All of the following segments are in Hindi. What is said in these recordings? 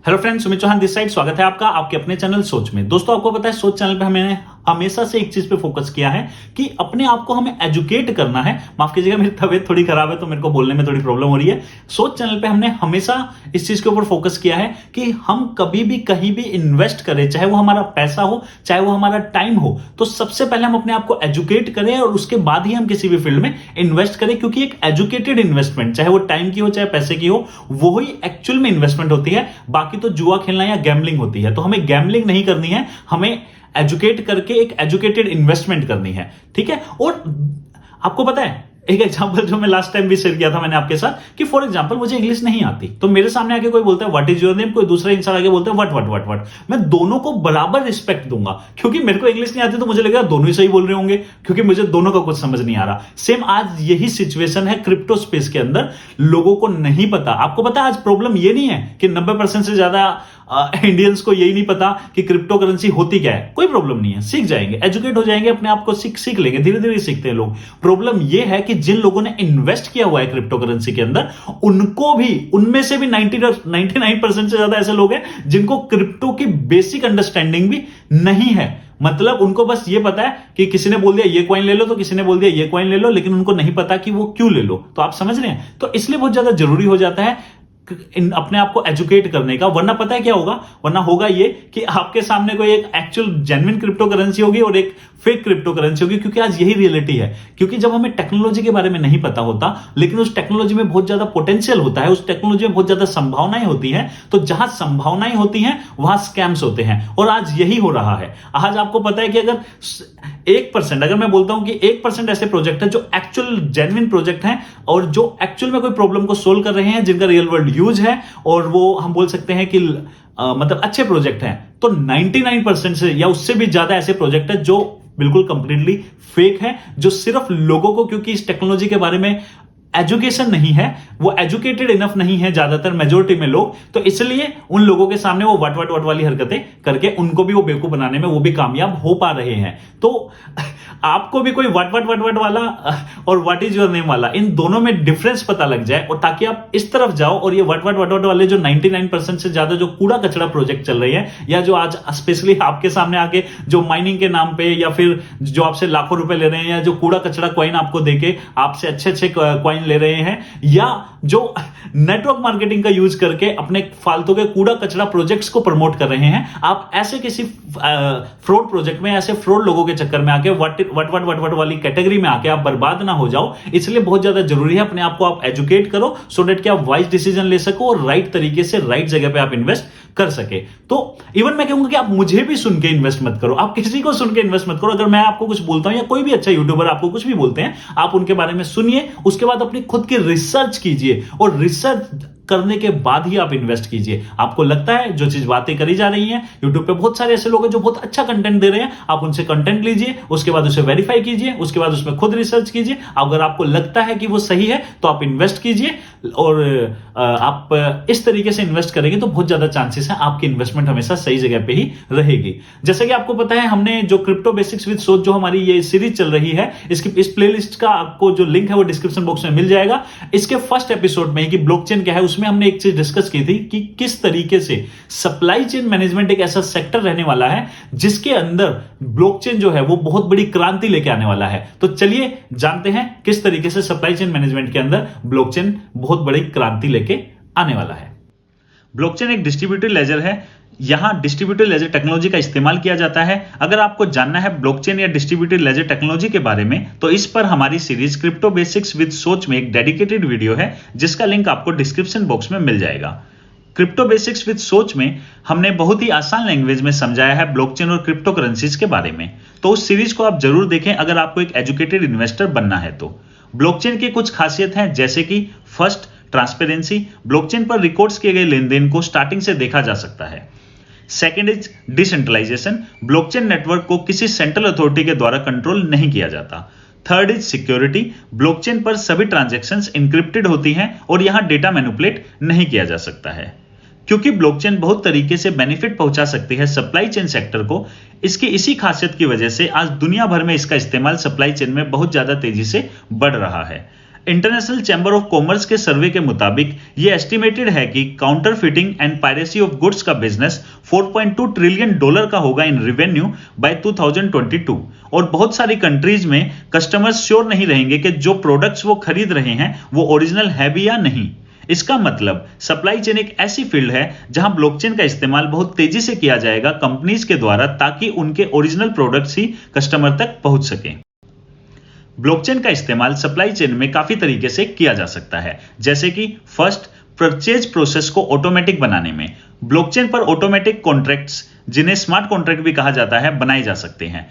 Hello friends, Sumit Chauhan this side. स्वागत है आपका आपके अपने चैनल सोच में। दोस्तों, आपको पता है सोच चैनल पे हमने हमेशा से एक चीज पे फोकस किया है कि अपने आप को हमें एजुकेट करना है। माफ कीजिएगा, मेरी तबीयत थोड़ी खराब है तो मेरे को बोलने में थोड़ी प्रॉब्लम हो रही है। सोच चैनल पे हमने हमेशा इस चीज के ऊपर फोकस किया है कि हम कभी भी कहीं भी इन्वेस्ट करें, चाहे वो हमारा पैसा हो, चाहे वो हमारा टाइम हो, तो सबसे पहले हम अपने आप को एजुकेट करें और उसके बाद ही हम किसी भी फील्ड में इन्वेस्ट करें। क्योंकि एक एजुकेटेड इन्वेस्टमेंट, चाहे वो टाइम की हो चाहे पैसे की हो, वो ही एक्चुअल में इन्वेस्टमेंट होती है। बाकी तो जुआ खेलना या गैम्बलिंग होती है। तो हमें गैम्बलिंग नहीं करनी है, हमें एजुकेट करके एक एजुकेटेड इन्वेस्टमेंट करनी है। ठीक है। और आपको पता है एक एग्जांपल जो मैं लास्ट टाइम भी शेयर किया था मैंने आपके साथ कि फॉर एग्जांपल मुझे इंग्लिश नहीं आती, तो मेरे सामने आके कोई बोलता है व्हाट इज योर नेम, कोई दूसरा इंसान आके बोलता है व्हाट व्हाट व्हाट व्हाट, मैं दोनों को बराबर रिस्पेक्ट दूंगा। क्योंकि मेरे को इंग्लिश नहीं आती तो मुझे लगेगा दोनों ही सही बोल रहे होंगे, क्योंकि मुझे दोनों का कुछ समझ नहीं आ रहा। सेम आज यही सिचुएशन है क्रिप्टो स्पेस के अंदर। लोगों को नहीं पता। आपको पता है आज प्रॉब्लम ये नहीं है कि 90% से ज्यादा इंडियंस को यही नहीं पता कि क्रिप्टो करेंसी होती क्या है। कोई प्रॉब्लम नहीं है, सीख जाएंगे, एजुकेट हो जाएंगे, अपने आप को सीख लेंगे, धीरे धीरे सीखते हैं लोग। प्रॉब्लम यह है कि जिन लोगों ने इन्वेस्ट किया हुआ है क्रिप्टो करेंसी के अंदर, उनको भी, उनमें से भी 99% से ज्यादा ऐसे लोग हैं जिनको क्रिप्टो की बेसिक अंडरस्टैंडिंग भी नहीं है। मतलब उनको बस ये पता है कि किसी ने बोल दिया ये कॉइन ले लो, तो किसी ने बोल दिया ये कॉइन ले लो, लेकिन उनको नहीं पता कि वो क्यों ले लो। तो आप समझ रहे हैं। तो इसलिए बहुत ज्यादा जरूरी हो जाता है अपने आप को एजुकेट करने का। वरना पता है क्या होगा, वरना होगा ये कि आपके सामने कोई एक एक्चुअल जेन्युइन क्रिप्टो करेंसी होगी और एक फेक क्रिप्टो करेंसी होगी। क्योंकि आज यही रियलिटी है। क्योंकि जब हमें टेक्नोलॉजी के बारे में नहीं पता होता, लेकिन उस टेक्नोलॉजी में बहुत ज्यादा पोटेंशियल होता है, उस टेक्नोलॉजी में बहुत ज्यादा संभावनाएं होती हैं, तो जहां संभावनाएं होती हैं वहां स्कैम्स होते हैं। और आज यही हो रहा है। आज आपको पता है कि अगर 1%, अगर मैं बोलता हूं कि 1% ऐसे प्रोजेक्ट है जो एक्चुअल जेन्युइन प्रोजेक्ट हैं और जो एक्चुअल में कोई प्रॉब्लम को सोल्व कर रहे हैं, जिनका रियल वर्ल्ड यूज है, और वो हम बोल सकते हैं कि मतलब अच्छे प्रोजेक्ट हैं, तो 99% से या उससे भी ज्यादा ऐसे प्रोजेक्ट है जो बिल्कुल कंप्लीटली फेक है, जो सिर्फ लोगों को, क्योंकि इस टेक्नोलॉजी के बारे में एजुकेशन नहीं है, वो एजुकेटेड इनफ नहीं है ज्यादातर मेजोरिटी में लोग, तो इसलिए उन लोगों के सामने वो वट वट वट वाली हरकतें करके उनको भी वो बेवकूफ बनाने में वो भी कामयाब हो पा रहे हैं। तो आपको भी कोई वट वट वट वट वाला और व्हाट इज योर नेम वाला, इन दोनों में डिफरेंस पता लग जाए, और ताकि आप इस तरफ जाओ और ये वट वट वट वट वाले जो 99% से ज्यादा जो कूड़ा कचड़ा प्रोजेक्ट चल रही है, या जो आज स्पेशली आपके सामने आके जो माइनिंग के नाम पे या फिर जो आपसे लाखों रुपए ले रहे हैं, या जो कूड़ा कचड़ा कॉइन आपको देके आपसे अच्छे अच्छे कॉइन ले रहे हैं, या जो नेटवर्क मार्केटिंग का यूज करके अपने फालतू के कूड़ा कचड़ा प्रोजेक्ट्स को प्रमोट कर रहे हैं, आप ऐसे किसी फ्रॉड प्रोजेक्ट में, ऐसे फ्रॉड लोगों के चक्कर में आके वट वट वट वट वाली कैटेगरी में आके आप बर्बाद ना हो जाओ। इसलिए बहुत ज्यादा जरूरी है अपने आप को आप एजुकेट करो, सो डेट कि आप वाइज डिसीजन ले सको और राइट तरीके से राइट जगह पे आप इन्वेस्ट कर सके। तो इवन मैं कहूंगा कि आप मुझे भी सुन के इन्वेस्ट मत करो, आप किसी को सुन के इन्वेस्ट मत करो। अगर मैं आपको कुछ बोलता हूं या कोई भी अच्छा यूट्यूबर आपको कुछ भी बोलते हैं, आप उनके बारे में सुनिए, उसके बाद अपनी खुद की रिसर्च कीजिए, और रिसर्च करने के बाद ही आप इन्वेस्ट कीजिए। आपको लगता है जो चीज बातें करी जा रही हैं, यूट्यूब पे बहुत सारे ऐसे लोग हैं जो बहुत अच्छा कंटेंट दे रहे हैं, आप उनसे कंटेंट लीजिए, उसके बाद उसे वेरीफाई कीजिए, उसके बाद उसमें खुद रिसर्च कीजिए। अगर आपको लगता है कि वो सही है तो आप इन्वेस्ट कीजिए, और आप इस तरीके से इन्वेस्ट करेंगे तो बहुत ज्यादा चांसेस है आपकी इन्वेस्टमेंट हमेशा सही जगह पे ही रहेगी। जैसे कि आपको पता है, हमने जो क्रिप्टो बेसिक्स विद सोच जो हमारी ये सीरीज चल रही है, इसकी इस प्लेलिस्ट का आपको जो लिंक है वो डिस्क्रिप्शन बॉक्स में मिल जाएगा। इसके फर्स्ट एपिसोड में कि ब्लॉकचेन क्या है, उसमें हमने एक चीज डिस्कस की थी कि किस तरीके से सप्लाई चेन मैनेजमेंट एक ऐसा सेक्टर रहने वाला है जिसके अंदर ब्लॉकचेन जो है वो बहुत बड़ी क्रांति लेके आने वाला है। तो चलिए जानते हैं किस तरीके से सप्लाई चेन मैनेजमेंट के अंदर ब्लॉकचेन बहुत बड़ी क्रांति लेके आने वाला है। ब्लॉकचेन एक डिस्ट्रीब्यूटेड लेजर है। यहां डिस्ट्रीब्यूटेड लेजर टेक्नोलॉजी का इस्तेमाल किया जाता है। अगर आपको जानना है ब्लॉकचेन या डिस्ट्रीब्यूटेड लेजर टेक्नोलॉजी के बारे में, तो इस पर हमारी सीरीज क्रिप्टो बेसिक्स विद सोच में एक डेडिकेटेड वीडियो है, जिसका लिंक आपको डिस्क्रिप्शन बॉक्स में मिल जाएगा। क्रिप्टो बेसिक्स विद सोच में हमने बहुत ही आसान लैंग्वेज में समझाया है ब्लॉकचेन और क्रिप्टो करेंसीज के बारे में। तो उस सीरीज को आप जरूर देखें अगर आपको एक एजुकेटेड इन्वेस्टर बनना है तो। ब्लॉकचेन की कुछ खासियत हैं, जैसे कि फर्स्ट, ट्रांसपेरेंसी। ब्लॉकचेन पर रिकॉर्ड्स किए गए लेन देन को स्टार्टिंग से देखा जा सकता है। Second is decentralisation. Blockchain network को किसी सेंट्रल अथॉरिटी के द्वारा कंट्रोल नहीं किया जाता। Third is security. ब्लॉकचेन पर सभी ट्रांजैक्शंस एन्क्रिप्टेड होती हैं और यहां डेटा मैनिपुलेट नहीं किया जा सकता है। क्योंकि ब्लॉकचेन बहुत तरीके से बेनिफिट पहुंचा सकती है सप्लाई चेन सेक्टर को, इसकी इसी खासियत की वजह से आज दुनिया भर में इसका इस्तेमाल सप्लाई चेन में बहुत ज्यादा तेजी से बढ़ रहा है। इंटरनेशनल चैम्बर ऑफ कॉमर्स के सर्वे के मुताबिक ये एस्टिमेटेड है कि counter fitting and piracy of goods का बिजनेस $4.2 ट्रिलियन का होगा इन रेवेन्यू बाय 2022। और बहुत सारी कंट्रीज में कस्टमर्स श्योर नहीं रहेंगे कि जो प्रोडक्ट्स वो खरीद रहे हैं वो ओरिजिनल है भी या नहीं। इसका मतलब सप्लाई चेन एक ऐसी फील्ड है जहां ब्लॉकचेन का इस्तेमाल बहुत तेजी से किया जाएगा कंपनीज के द्वारा, ताकि उनके ओरिजिनल प्रोडक्ट्स ही कस्टमर तक पहुंच सकें। ब्लॉकचेन का इस्तेमाल सप्लाई चेन में काफी तरीके से किया जा सकता है, जैसे कि फर्स्ट, परचेज प्रोसेस को ऑटोमेटिक बनाने में। ब्लॉकचेन पर ऑटोमेटिक कॉन्ट्रैक्ट्स, जिन्हें स्मार्ट कॉन्ट्रैक्ट भी कहा जाता है, बनाए जा सकते हैं।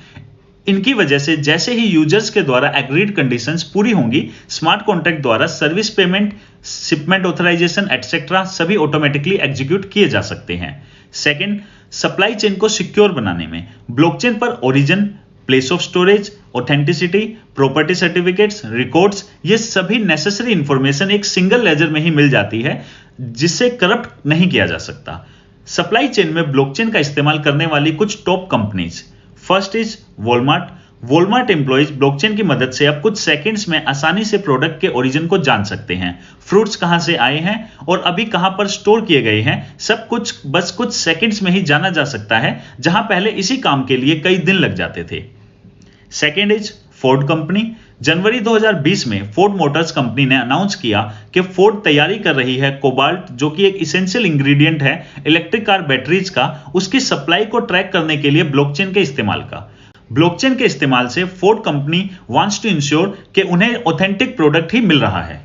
इनकी वजह से जैसे ही यूजर्स के द्वारा एग्रीड कंडीशंस पूरी होंगी, स्मार्ट कॉन्ट्रैक्ट द्वारा service payment, shipment authorisation etcetera सभी ऑटोमेटिकली एग्जीक्यूट किए जा सकते हैं। सेकंड, सप्लाई चेन को सिक्योर बनाने में। ब्लॉकचेन पर origin, place of storage, authenticity, property certificates, records, ये सभी नेसेसरी इंफॉर्मेशन एक सिंगल लेजर में ही मिल जाती है, जिससे करप्ट नहीं किया जा सकता। सप्लाई चेन में ब्लॉकचेन का इस्तेमाल करने वाली कुछ top companies, first is Walmart. Walmart employees blockchain की मदद से अब कुछ सेकंड्स में आसानी से प्रोडक्ट के ओरिजिन को जान सकते हैं। फ्रूट्स कहां से आए हैं और अभी कहां पर स्टोर किए गए हैं, सब कुछ बस कुछ सेकंड्स में ही जाना जा सकता है, जहां पहले इसी काम के लिए कई दिन लग जाते थे। Second is Ford company. जनवरी 2020 में फोर्ड मोटर्स कंपनी ने अनाउंस किया कि फोर्ड तैयारी कर रही है कोबाल्ट, जो कि एक इसेंशियल इंग्रेडिएंट है इलेक्ट्रिक कार बैटरीज का, उसकी सप्लाई को ट्रैक करने के लिए ब्लॉकचेन के इस्तेमाल का। ब्लॉकचेन के इस्तेमाल से Ford company wants to ensure कि उन्हें ऑथेंटिक प्रोडक्ट ही मिल रहा है।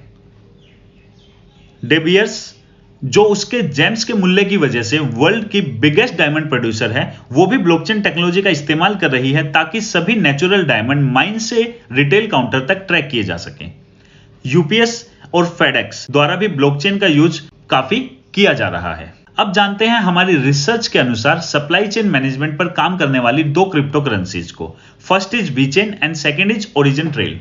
डे बियर्स, जो उसके जेम्स के मूल्य की वजह से वर्ल्ड की बिगेस्ट डायमंड प्रोड्यूसर है, वो भी ब्लॉकचेन टेक्नोलॉजी का इस्तेमाल कर रही है, ताकि सभी नेचुरल डायमंड माइन से रिटेल काउंटर तक ट्रैक किए जा सकें। यूपीएस और फेडेक्स द्वारा भी ब्लॉकचेन का यूज काफी किया जा रहा है। अब जानते हैं हमारी रिसर्च के अनुसार सप्लाई चेन मैनेजमेंट पर काम करने वाली दो क्रिप्टो करेंसीज को। First is VeChain and second is origin trail.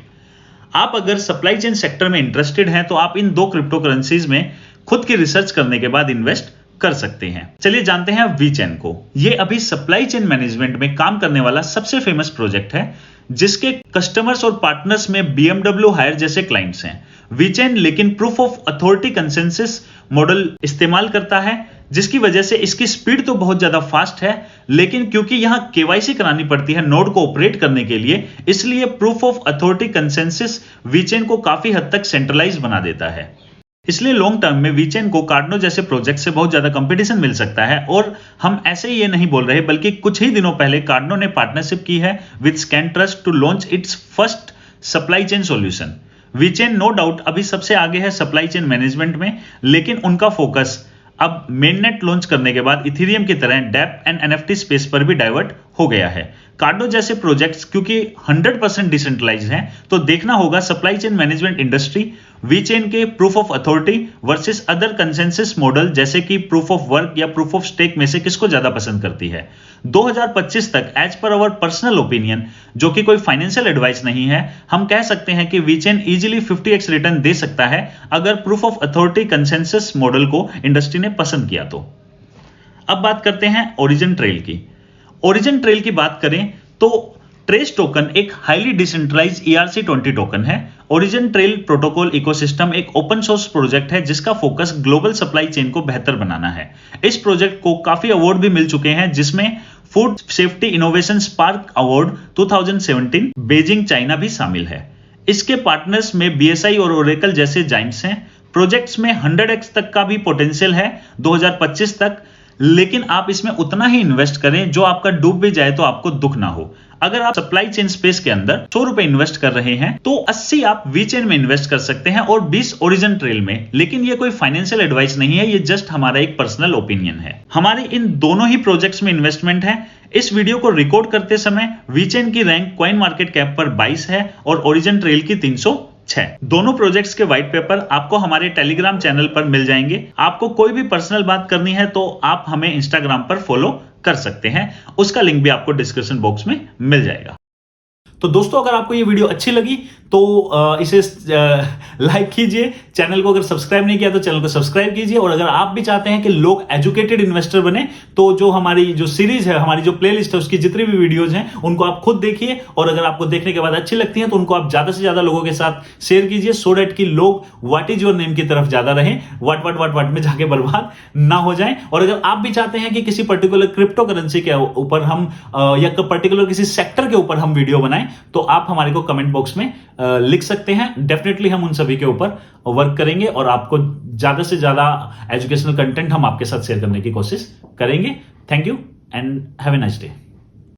आप अगर सप्लाई चेन सेक्टर में इंटरेस्टेड हैं तो आप इन दो क्रिप्टो करेंसीज में खुद की रिसर्च करने के बाद इन्वेस्ट कर सकते हैं। चलिए जानते हैं वीचेन को। ये अभी सप्लाई चेन मैनेजमेंट में काम करने वाला सबसे फेमस प्रोजेक्ट है, जिसके कस्टमर्स और पार्टनर्स में BMW हायर जैसे क्लाइंट्स हैं। वीचेन लेकिन proof of authority consensus model इस्तेमाल करता है, जिसकी वजह से इसकी स्पीड तो बहुत ज्यादा फास्ट है, लेकिन क्योंकि यहां केवाईसी करानी पड़ती है नोड को ऑपरेट करने के लिए, इसलिए proof of authority consensus VeChain को काफी हद तक सेंट्रलाइज बना देता है। इसलिए लॉन्ग टर्म में वीचेन को कार्डनो जैसे प्रोजेक्ट से बहुत ज्यादा कंपटीशन मिल सकता है। और हम ऐसे ही ये नहीं बोल रहे, बल्कि कुछ ही दिनों पहले कार्डनो ने पार्टनरशिप की है with Scantrust to launch its first supply chain solution. VeChain no doubt अभी सबसे आगे है सप्लाई चेन मैनेजमेंट में, लेकिन उनका फोकस अब मेननेट लॉन्च करने के बाद इथेरियम की तरह डेप एंड एनएफटी स्पेस पर भी डाइवर्ट हो गया है। कार्डो जैसे प्रोजेक्ट्स क्योंकि 100% डिसेंट्रलाइज्ड हैं, तो देखना होगा supply chain management industry VeChain के proof of authority versus other consensus model जैसे कि प्रूफ ऑफ वर्क या प्रूफ ऑफ स्टेक में से किसको ज्यादा पसंद करती है। 2025 तक एज पर अवर पर्सनल ओपिनियन, जो कि कोई फाइनेंशियल एडवाइस नहीं है, हम कह सकते हैं कि वीचेन इजीली 50x रिटर्न दे सकता है अगर proof of authority consensus model को इंडस्ट्री ने पसंद किया तो। अब बात करते हैं ओरिजिन ट्रेल की। ओरिजिन ट्रेल की बात करें तो ट्रेस टोकन एक हाईली डिसेंट्रलाइज्ड ERC-20 टोकन है। ओरिजिन ट्रेल प्रोटोकॉल इकोसिस्टम एक ओपन सोर्स प्रोजेक्ट है जिसका फोकस ग्लोबल सप्लाई चेन को बेहतर बनाना है। इस प्रोजेक्ट को काफी अवार्ड भी मिल चुके हैं, जिसमें food safety innovation spark award 2017 Beijing China भी शामिल है। इसके पार्टनर्स में BSI और ओरेकल जैसे जाइंट्स हैं। प्रोजेक्ट्स में 100x तक का भी पोटेंशियल है 2025 तक, लेकिन आप इसमें उतना ही इन्वेस्ट करें जो आपका डूब भी जाए तो आपको दुख ना हो। अगर आप सप्लाई चेन स्पेस के अंदर 100 रुपए इन्वेस्ट कर रहे हैं तो 80 आप वीचेन में इन्वेस्ट कर सकते हैं और 20 ओरिजिन ट्रेल में। लेकिन ये कोई फाइनेंशियल एडवाइस नहीं है, ये जस्ट हमारा एक पर्सनल ओपिनियन है। हमारी इन दोनों ही प्रोजेक्ट्स में इन्वेस्टमेंट है। इस वीडियो को रिकॉर्ड करते समय वीचेन की रैंक कॉइन मार्केट कैप पर 22 है और ओरिजिन ट्रेल की 306। दोनों प्रोजेक्ट्स के व्हाइट पेपर आपको हमारे टेलीग्राम चैनल पर मिल जाएंगे। आपको कोई भी पर्सनल बात करनी है तो आप हमें इंस्टाग्राम पर फॉलो कर सकते हैं, उसका लिंक भी आपको डिस्क्रिप्शन बॉक्स में मिल जाएगा। तो दोस्तों अगर आपको ये वीडियो अच्छी लगी तो इसे लाइक कीजिए, चैनल को अगर सब्सक्राइब नहीं किया तो चैनल को सब्सक्राइब कीजिए, और अगर आप भी चाहते हैं कि लोग एजुकेटेड इन्वेस्टर बने तो जो हमारी जो सीरीज है, हमारी जो प्लेलिस्ट है, उसकी जितनी भी वीडियोज हैं उनको आप खुद देखिए, और अगर आपको देखने के बाद अच्छी लगती हैं तो उनको आप ज्यादा से ज्यादा लोगों के साथ शेयर कीजिए, सो डेट कि लोग व्हाट इज योर नेम की तरफ ज्यादा रहें, वाट में जाके बर्बाद ना हो जाएं। और अगर आप भी चाहते हैं कि किसी पर्टिकुलर क्रिप्टो करेंसी के ऊपर हम या पर्टिकुलर किसी सेक्टर के ऊपर हम वीडियो बनाएं तो आप हमारे को कमेंट बॉक्स में लिख सकते हैं। डेफिनेटली हम उन सभी के ऊपर वर्क करेंगे और आपको ज्यादा से ज्यादा एजुकेशनल कंटेंट हम आपके साथ शेयर करने की कोशिश करेंगे। Thank you and have a nice day.